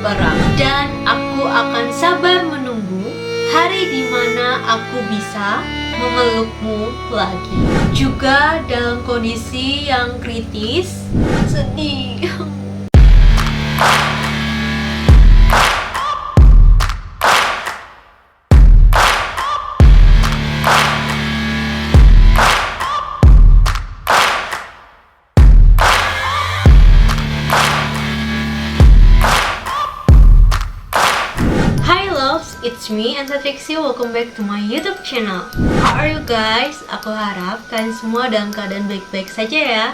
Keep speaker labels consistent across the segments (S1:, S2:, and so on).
S1: perang. Dan aku akan sabar menunggu hari di mana aku bisa memelukmu lagi. Juga dalam kondisi yang kritis, sedih. It's me, Anta Trixie. Welcome back to my YouTube channel. How are you guys? Aku harap kalian semua dalam keadaan baik-baik saja ya.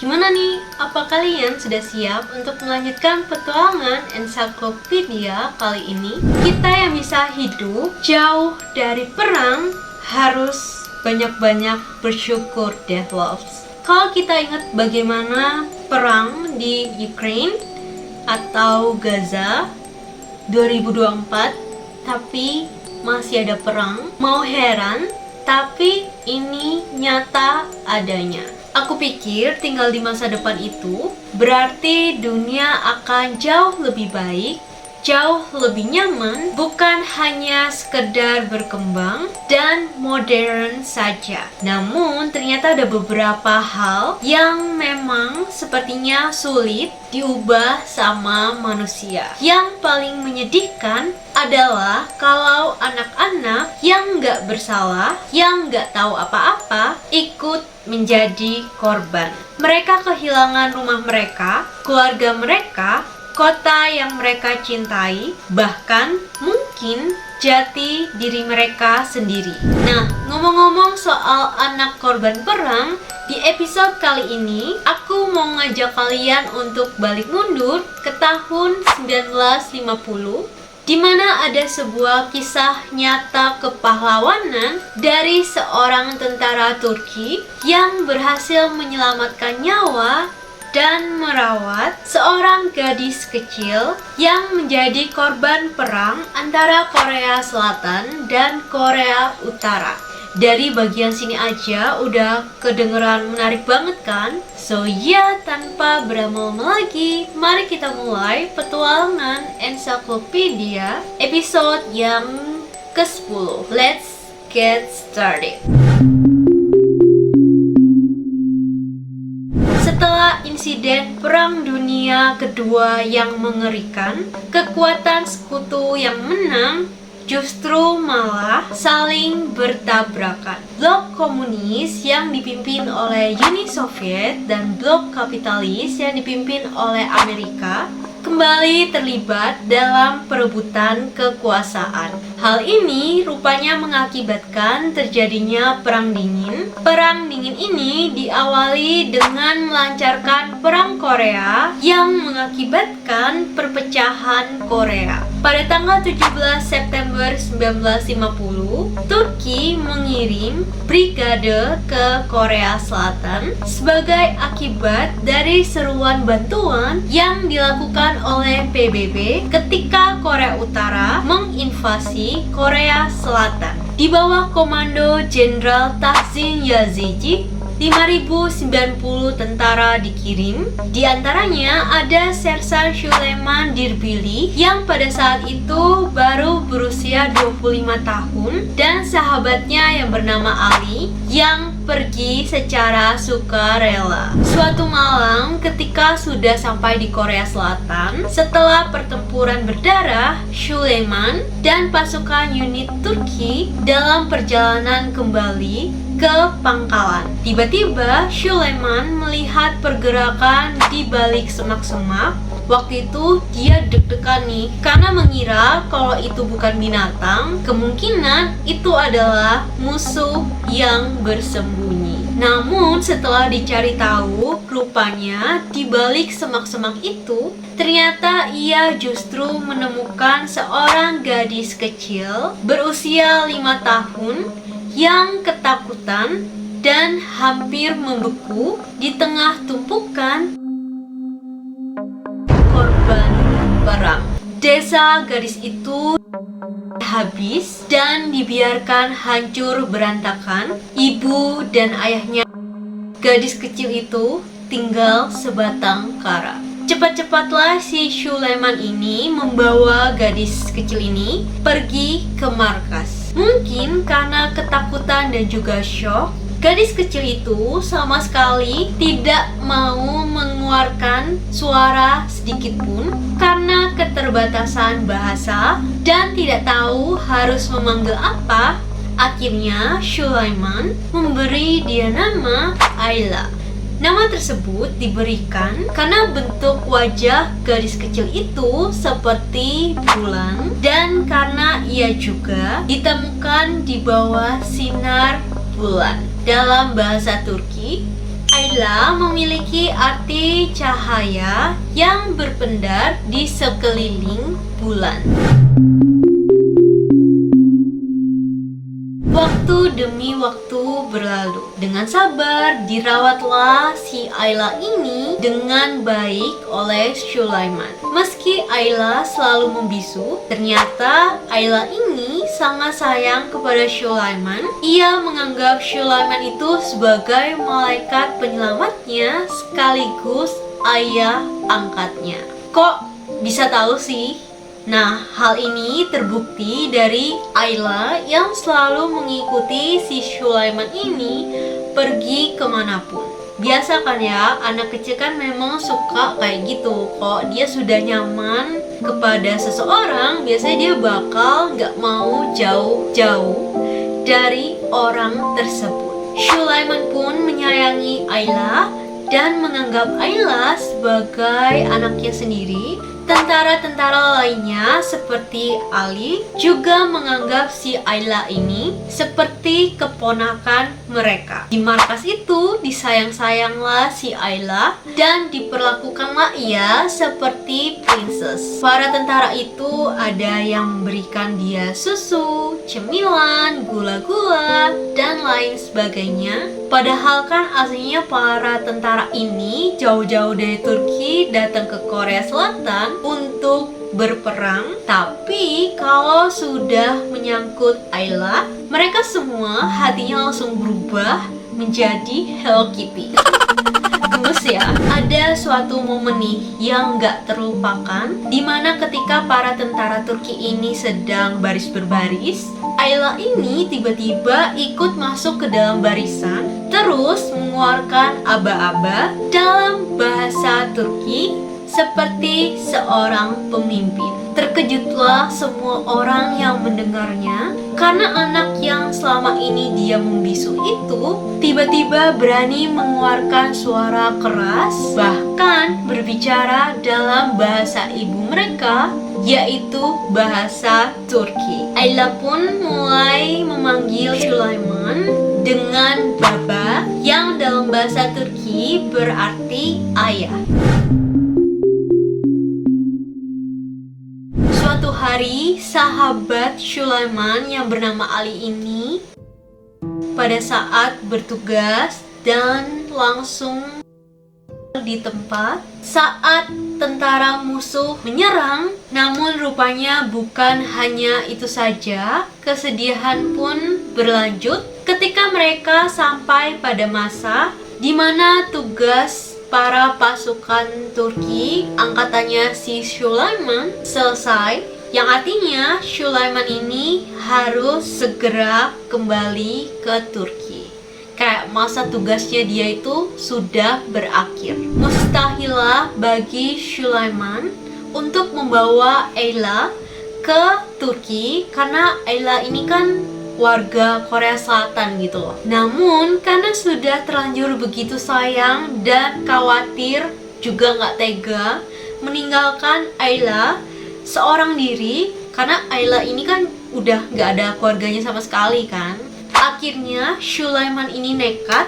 S1: Gimana nih? Apa kalian sudah siap untuk melanjutkan petualangan ensiklopedia kali ini? Kita yang bisa hidup jauh dari perang harus banyak-banyak bersyukur, Deathloves. Kalau kita ingat bagaimana perang di Ukraine atau Gaza 2024, tapi masih ada perang. Mau heran, tapi ini nyata adanya. Aku pikir tinggal di masa depan itu berarti dunia akan jauh lebih baik, jauh lebih nyaman, bukan hanya sekedar berkembang dan modern saja. Namun ternyata ada beberapa hal yang memang sepertinya sulit diubah sama manusia. Yang paling menyedihkan adalah kalau anak-anak yang nggak bersalah, yang nggak tahu apa-apa, ikut menjadi korban. Mereka kehilangan rumah mereka, keluarga mereka, kota yang mereka cintai, bahkan mungkin jati diri mereka sendiri. Nah, ngomong-ngomong soal anak korban perang, di episode kali ini aku mau ngajak kalian untuk balik mundur ke tahun 1950, di mana ada sebuah kisah nyata kepahlawanan dari seorang tentara Turki yang berhasil menyelamatkan nyawa dan merawat seorang gadis kecil yang menjadi korban perang antara Korea Selatan dan Korea Utara. Dari bagian sini aja udah kedengeran menarik banget kan? So ya, tanpa berlama-lama lagi, mari kita mulai petualangan ensiklopedia episode yang ke-10. Let's get started. Setelah insiden Perang Dunia Kedua yang mengerikan, kekuatan sekutu yang menang justru malah saling bertabrakan. Blok komunis yang dipimpin oleh Uni Soviet dan blok kapitalis yang dipimpin oleh Amerika kembali terlibat dalam perebutan kekuasaan. Hal ini rupanya mengakibatkan terjadinya Perang Dingin. Perang Dingin ini diawali dengan melancarkan Perang Korea yang mengakibatkan perpecahan Korea. Pada tanggal 17 September 1950, Turki mengirim brigade ke Korea Selatan sebagai akibat dari seruan bantuan yang dilakukan oleh PBB ketika Korea Utara menginvasi Korea Selatan. Di bawah komando Jenderal Tahsin Yazidi, 5.090 tentara dikirim. Di antaranya ada Sersan Süleyman Derbili yang pada saat itu baru berusia 25 tahun dan sahabatnya yang bernama Ali yang pergi secara sukarela. Suatu malam ketika sudah sampai di Korea Selatan, setelah pertempuran berdarah, Süleyman dan pasukan unit Turki dalam perjalanan kembali ke pangkalan. Tiba-tiba Süleyman melihat pergerakan di balik semak-semak. Waktu itu dia deg-degan nih karena mengira kalau itu bukan binatang, kemungkinan itu adalah musuh yang bersembunyi. Namun setelah dicari tahu, rupanya di balik semak-semak itu ternyata ia justru menemukan seorang gadis kecil berusia 5 tahun yang ketakutan dan hampir membeku di tengah tumpukan korban perang. Desa gadis itu habis dan dibiarkan hancur berantakan. Ibu dan ayahnya gadis kecil itu tinggal sebatang kara. Cepat-cepatlah si Sulaiman ini membawa gadis kecil ini pergi ke markas. Mungkin karena ketakutan dan juga syok, gadis kecil itu sama sekali tidak mau mengeluarkan suara sedikit pun karena keterbatasan bahasa dan tidak tahu harus memanggil apa. Akhirnya Sulaiman memberi dia nama Ayla. Nama tersebut diberikan karena bentuk wajah gadis kecil itu seperti bulan dan karena ia juga ditemukan di bawah sinar bulan. Dalam bahasa Turki, Ayla memiliki arti cahaya yang berpendar di sekeliling bulan. Waktu demi waktu berlalu. Dengan sabar dirawatlah si Ayla ini dengan baik oleh Sulaiman. Meski Ayla selalu membisu, ternyata Ayla ini sangat sayang kepada Sulaiman. Ia menganggap Sulaiman itu sebagai malaikat penyelamatnya sekaligus ayah angkatnya. Kok bisa tahu sih? Nah, hal ini terbukti dari Ayla yang selalu mengikuti si Sulaiman ini pergi kemanapun. Biasa kan ya, anak kecil kan memang suka kayak gitu. Kok dia sudah nyaman kepada seseorang, biasanya dia bakal gak mau jauh-jauh dari orang tersebut. Sulaiman pun menyayangi Ayla dan menganggap Ayla sebagai anaknya sendiri. Tentara-tentara lainnya seperti Ali juga menganggap si Ayla ini seperti keponakan mereka. Di markas itu disayang-sayanglah si Ayla dan diperlakukanlah ia seperti princess. Para tentara itu ada yang memberikan dia susu, cemilan, gula-gula, dan lain sebagainya. Padahal kan aslinya para tentara ini jauh-jauh dari Turki datang ke Korea Selatan untuk berperang. Tapi kalau sudah menyangkut Ayla, mereka semua hatinya langsung berubah menjadi Hello Kitty. Gemes ya. Ada suatu momen nih yang gak terlupakan, dimana ketika para tentara Turki ini sedang baris berbaris, Ayla ini tiba-tiba ikut masuk ke dalam barisan, terus mengeluarkan aba-aba dalam bahasa Turki seperti seorang pemimpin. Terkejutlah semua orang yang mendengarnya karena anak yang selama ini dia membisu itu tiba-tiba berani mengeluarkan suara keras, bahkan berbicara dalam bahasa ibu mereka, yaitu bahasa Turki. Ayla pun mulai memanggil Sulaiman dengan baba yang dalam bahasa Turki berarti ayah. Suatu hari, sahabat Sulaiman yang bernama Ali ini pada saat bertugas dan langsung di tempat saat tentara musuh menyerang. Namun rupanya bukan hanya itu saja, kesedihan pun berlanjut ketika mereka sampai pada masa di mana tugas para pasukan Turki angkatannya si Sulaiman selesai, yang artinya Sulaiman ini harus segera kembali ke Turki. Kayak masa tugasnya dia itu sudah berakhir. Mustahilah bagi Sulaiman untuk membawa Ayla ke Turki karena Ayla ini kan warga Korea Selatan gitu loh. Namun karena sudah terlanjur begitu sayang dan khawatir juga nggak tega meninggalkan Ayla seorang diri, karena Ayla ini kan udah nggak ada keluarganya sama sekali kan. Akhirnya Sulaiman ini nekat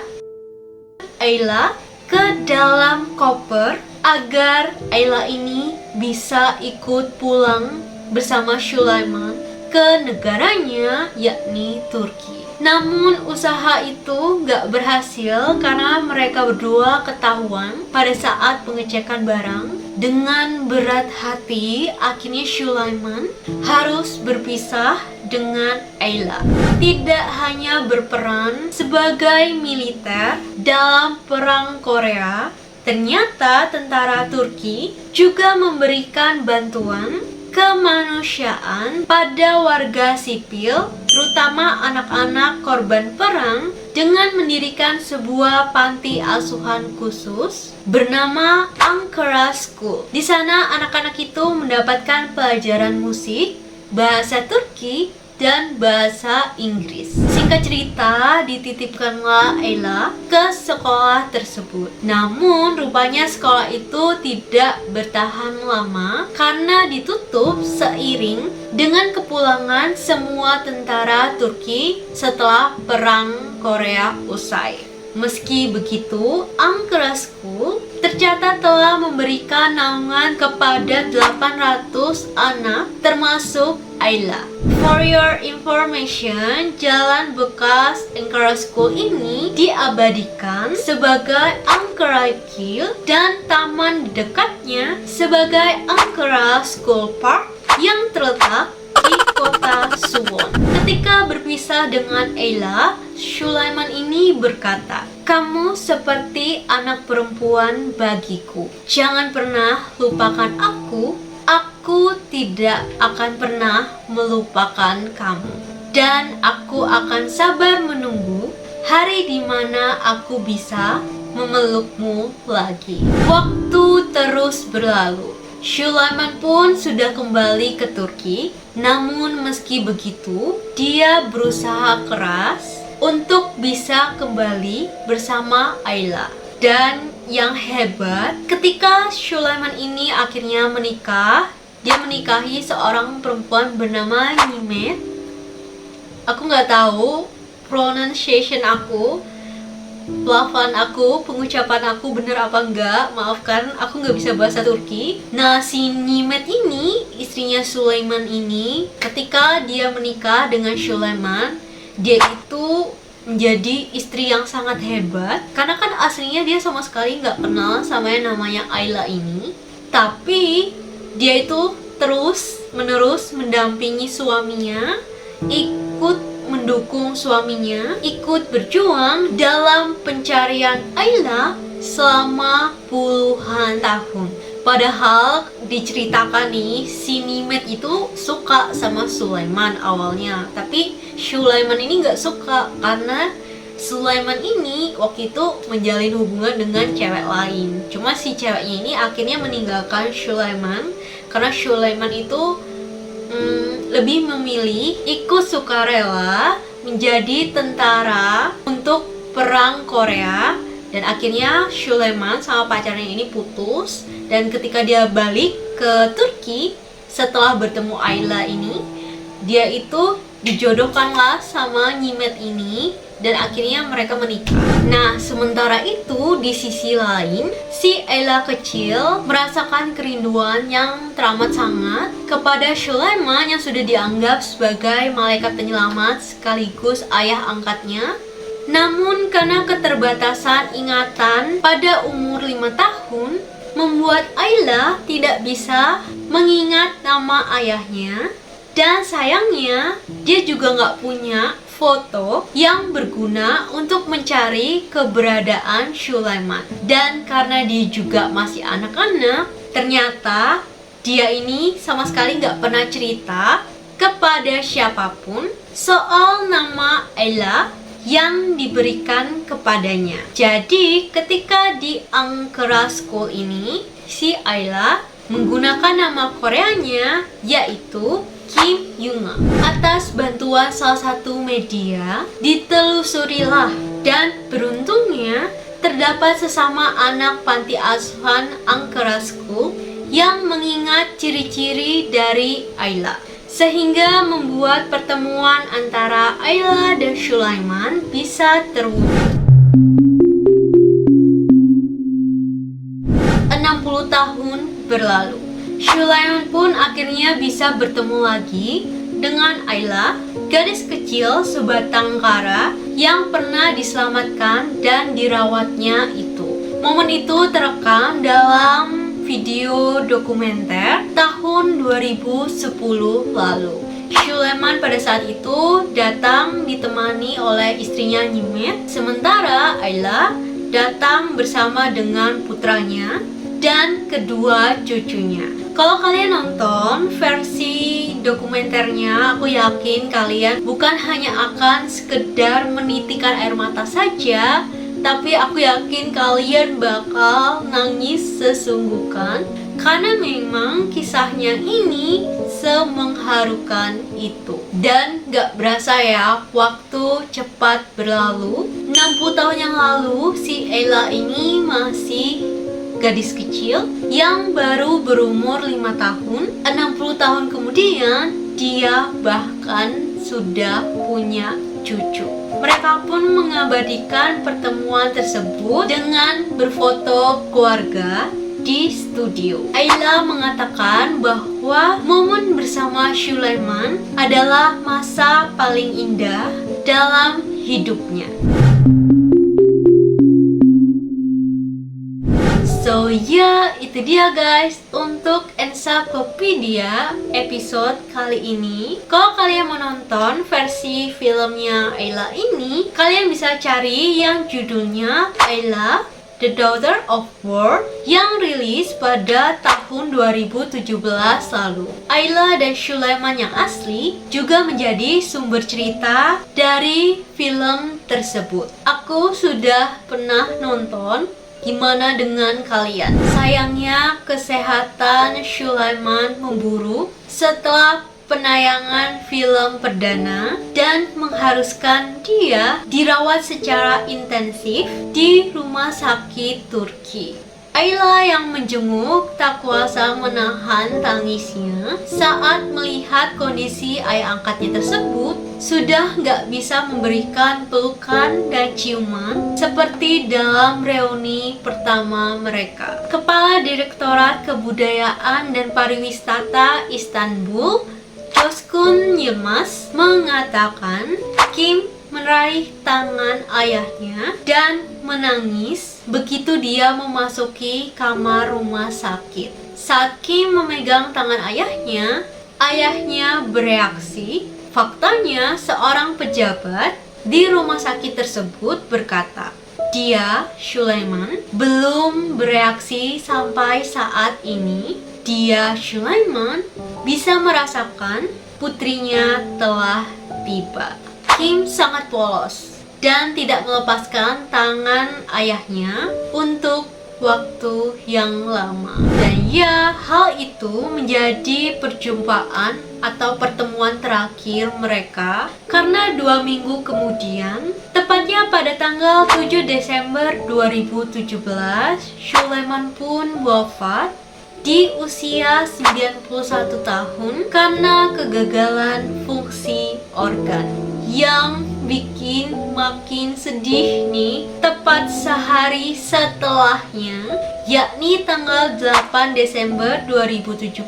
S1: Ayla ke dalam koper agar Ayla ini bisa ikut pulang bersama Sulaiman ke negaranya, yakni Turki. Namun usaha itu gak berhasil karena mereka berdua ketahuan pada saat pengecekan barang. Dengan berat hati, akhirnya Sulaiman harus berpisah dengan Ayla. Tidak hanya berperan sebagai militer dalam perang Korea, Ternyata tentara Turki juga memberikan bantuan kemanusiaan pada warga sipil, terutama anak-anak korban perang, dengan mendirikan sebuah panti asuhan khusus bernama Ankara School. Di sana anak-anak itu mendapatkan pelajaran musik, bahasa Turki, dan bahasa Inggris. Singkat cerita, dititipkanlah Ayla ke sekolah tersebut. Namun, rupanya sekolah itu tidak bertahan lama karena ditutup seiring dengan kepulangan semua tentara Turki setelah Perang Korea usai. Meski begitu, Ankara School tercatat telah memberikan naungan kepada 800 anak termasuk Ayla. For your information, jalan bekas Ankara School ini diabadikan sebagai Ankara Kill dan taman di dekatnya sebagai Ankara School Park yang terletak di kota Suwon. Ketika berpisah dengan Ayla, Sulaiman ini berkata, "Kamu seperti anak perempuan bagiku. Jangan pernah lupakan aku. Aku tidak akan pernah melupakan kamu. Dan aku akan sabar menunggu hari di mana aku bisa memelukmu lagi." Waktu terus berlalu. Sulaiman pun sudah kembali ke Turki. Namun meski begitu, dia berusaha keras untuk bisa kembali bersama Ayla. Dan yang hebat, ketika Sulaiman ini akhirnya menikah, dia menikahi seorang perempuan bernama Nimet. Aku nggak tahu pronunciation aku, pelafal aku, pengucapan aku bener apa enggak, maafkan, aku nggak bisa bahasa Turki. Nah, si Nimet ini, istrinya Sulaiman ini, ketika dia menikah dengan Sulaiman, dia itu menjadi istri yang sangat hebat. Karena kan aslinya dia sama sekali nggak kenal sama yang namanya Ayla ini. Tapi, dia itu terus-menerus mendampingi suaminya, ikut mendukung suaminya, ikut berjuang dalam pencarian Ayla selama puluhan tahun. Padahal diceritakan nih, si Nimet itu suka sama Sulaiman awalnya, tapi Sulaiman ini nggak suka karena Sulaiman ini waktu itu menjalin hubungan dengan cewek lain. Cuma si ceweknya ini akhirnya meninggalkan Sulaiman karena Sulaiman itu lebih memilih ikut sukarela menjadi tentara untuk perang Korea. Dan akhirnya Sulaiman sama pacarnya ini putus. Dan ketika dia balik ke Turki setelah bertemu Ayla ini, dia itu dijodohkanlah sama Nimet ini. Dan akhirnya mereka menikah. Nah, sementara itu di sisi lain, si Ayla kecil merasakan kerinduan yang teramat sangat kepada Sulaiman yang sudah dianggap sebagai malaikat penyelamat sekaligus ayah angkatnya. Namun karena keterbatasan ingatan pada umur 5 tahun, membuat Ayla tidak bisa mengingat nama ayahnya. Dan sayangnya, dia juga nggak punya foto yang berguna untuk mencari keberadaan Sulaiman. Dan karena dia juga masih anak-anak, ternyata dia ini sama sekali nggak pernah cerita kepada siapapun soal nama Ayla yang diberikan kepadanya. Jadi ketika di Ankara School ini, si Ayla menggunakan nama Koreanya yaitu Kim Yunga. Atas bantuan salah satu media, ditelusurilah dan beruntungnya terdapat sesama anak panti asuhan Ankara School yang mengingat ciri-ciri dari Ayla, sehingga membuat pertemuan antara Ayla dan Sulaiman bisa terwujud. 60 tahun berlalu. Sulaiman pun akhirnya bisa bertemu lagi dengan Ayla, gadis kecil sebatang kara yang pernah diselamatkan dan dirawatnya itu. Momen itu terekam dalam video dokumenter tahun 2010 lalu. Sulaiman pada saat itu datang ditemani oleh istrinya Nimet, sementara Ayla datang bersama dengan putranya dan kedua cucunya. Kalau kalian nonton versi dokumenternya, aku yakin kalian bukan hanya akan sekedar menitikan air mata saja, tapi aku yakin kalian bakal nangis sesungguhkan karena memang kisahnya ini semengharukan itu. Dan gak berasa ya, waktu cepat berlalu. 60 tahun yang lalu si Ella ini masih gadis kecil yang baru berumur 5 tahun. 60 tahun kemudian dia bahkan sudah punya cucu. Mereka pun mengabadikan pertemuan tersebut dengan berfoto keluarga di studio. Ayla mengatakan bahwa momen bersama Sulaiman adalah masa paling indah dalam hidupnya. So ya, itu dia guys untuk Encyclopedia episode kali ini. Kalau kalian mau nonton versi filmnya Ayla ini, kalian bisa cari yang judulnya Ayla The Daughter of War yang rilis pada tahun 2017 lalu. Ayla dan Sulaiman yang asli juga menjadi sumber cerita dari film tersebut. Aku sudah pernah nonton. Gimana dengan kalian? Sayangnya kesehatan Sulaiman memburuk setelah penayangan film perdana dan mengharuskan dia dirawat secara intensif di rumah sakit Turki. Ayla yang menjenguk tak kuasa menahan tangisnya saat melihat kondisi ayah angkatnya tersebut sudah nggak bisa memberikan pelukan dan ciuman seperti dalam reuni pertama mereka. Kepala Direktorat Kebudayaan dan Pariwisata Istanbul, Coşkun Yılmaz, mengatakan Kim meraih tangan ayahnya dan menangis begitu dia memasuki kamar rumah sakit. Saat Kim memegang tangan ayahnya bereaksi. Faktanya, seorang pejabat di rumah sakit tersebut berkata, dia, Sulaiman, belum bereaksi sampai saat ini. Dia, Sulaiman, bisa merasakan putrinya telah tiba. Kim sangat polos dan tidak melepaskan tangan ayahnya untuk waktu yang lama. Dan ya, hal itu menjadi perjumpaan atau pertemuan terakhir mereka karena 2 minggu kemudian, tepatnya pada tanggal 7 Desember 2017, Sulaiman pun wafat di usia 91 tahun karena kegagalan fungsi organ. Yang bikin makin sedih nih, tepat sehari setelahnya, yakni tanggal 8 Desember 2017,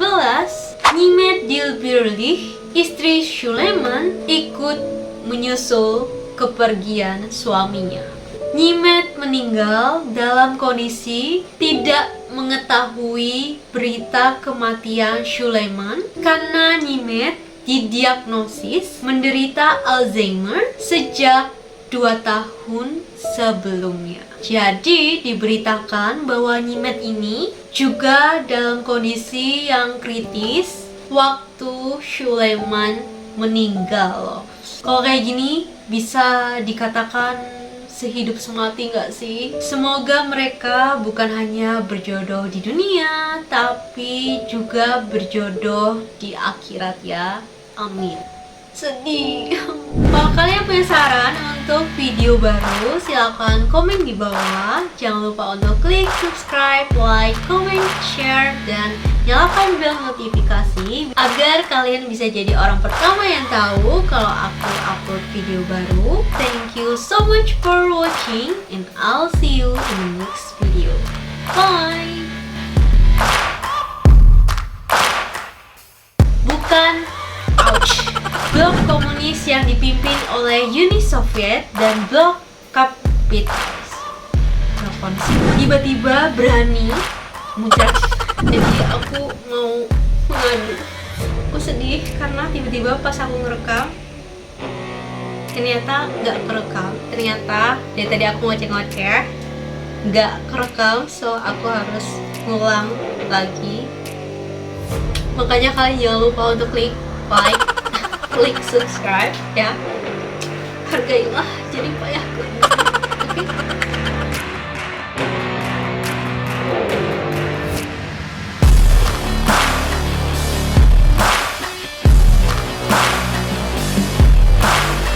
S1: Nimet Dilbirlih, istri Sulaiman, ikut menyusul kepergian suaminya. Nimet meninggal dalam kondisi tidak mengetahui berita kematian Sulaiman karena Nimet didiagnosis menderita Alzheimer sejak 2 tahun sebelumnya. Jadi diberitakan bahwa Nimet ini juga dalam kondisi yang kritis waktu Sulaiman meninggal. Kalau kayak gini bisa dikatakan sehidup semati gak sih? Semoga mereka bukan hanya berjodoh di dunia, tapi juga berjodoh di akhirat ya. Amin. Sedih. Kalau kalian punya saran untuk video baru, silahkan komen di bawah. Jangan lupa untuk klik subscribe, like, comment, share, dan nyalakan bel notifikasi agar kalian bisa jadi orang pertama yang tahu kalau aku upload video baru. Thank you so much for watching and I'll see you in the next video. Bye. Bukan blok komunis yang dipimpin oleh Uni Soviet dan blok kapitalis. Tiba-tiba berani muncul. Jadi aku mau mengadu. Aku sedih karena tiba-tiba pas aku ngerekam ternyata nggak kerekam. Ternyata dari tadi aku ngoceh-ngoceh nggak kerekam, so aku harus ngulang lagi. Makanya kalian jangan lupa untuk klik like, klik subscribe ya. Hargailah jadi payah.